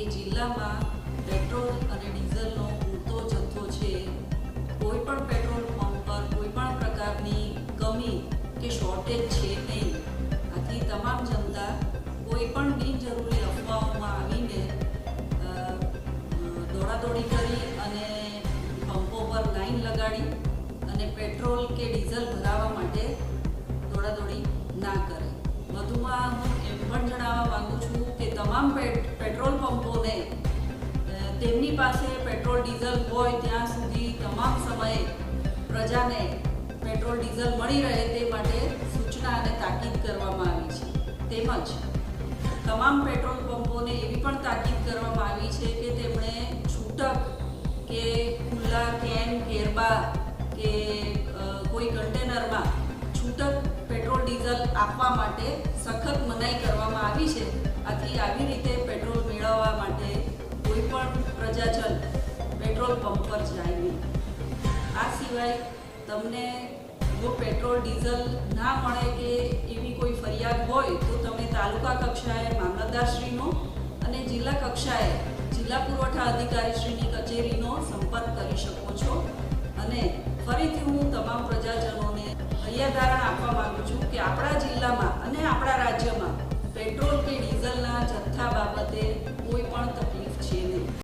કે જિલ્લામાં પેટ્રોલ અને ડીઝલનો પૂરતો જથ્થો છે, કોઈ પણ પેટ્રોલ પંપ પર કોઈ પણ પ્રકારની કમી કે શોર્ટેજ છે નહીં. આથી તમામ જનતા કોઈ પણ બિનજરૂરી અફવાઓમાં આવીને દોડાદોડી કરી અને પંપો પર લાઈન લગાડી અને પેટ્રોલ કે ડીઝલ ભરાવવા માટે દોડાદોડી ના કરે. વધુમાં હું એમ પણ જણાવવા માંગુ છું કે તમામ પેટ્રોલ પંપોને તેમની પાસે પેટ્રોલ ડીઝલ હોય ત્યાં સુધી તમામ સમયે પ્રજાને પેટ્રોલ ડીઝલ મળી રહે તે માટે સૂચના અને તાકીદ કરવામાં આવી છે. તેમજ તમામ પેટ્રોલ પંપોને એવી પણ તાકીદ કરવામાં આવી છે કે તેમણે છૂટક કે ખુલ્લા કેન કેરબા કે કોઈ કન્ટેનરમાં છૂટક પેટ્રોલ ડીઝલ આપવા માટે સખત મનાઈ કરવામાં આવી છે. આથી આવી રીતે પેટ્રોલ મેળવવા માટે કોઈ પણ પ્રજાજન પેટ્રોલ પંપ પર જાય નહીં. આ સિવાય તમને જો પેટ્રોલ ડીઝલ ના મળે કે એવી કોઈ ફરિયાદ હોય તો તમે તાલુકા કક્ષાએ મામલતદારશ્રીનો અને જિલ્લા કક્ષાએ જિલ્લા પુરવઠા અધિકારીશ્રીની કચેરીનો સંપર્ક કરી શકો છો. અને ફરીથી હું તમામ પ્રજાજનોને હૈયાધારણ આપવા માંગુ છું કે આપણા જિલ્લામાં અને આપણા રાજ્યમાં પેટ્રોલ કે ડીઝલના જથ્થા બાબતે કોઈ પણ તકલીફ છે નહીં.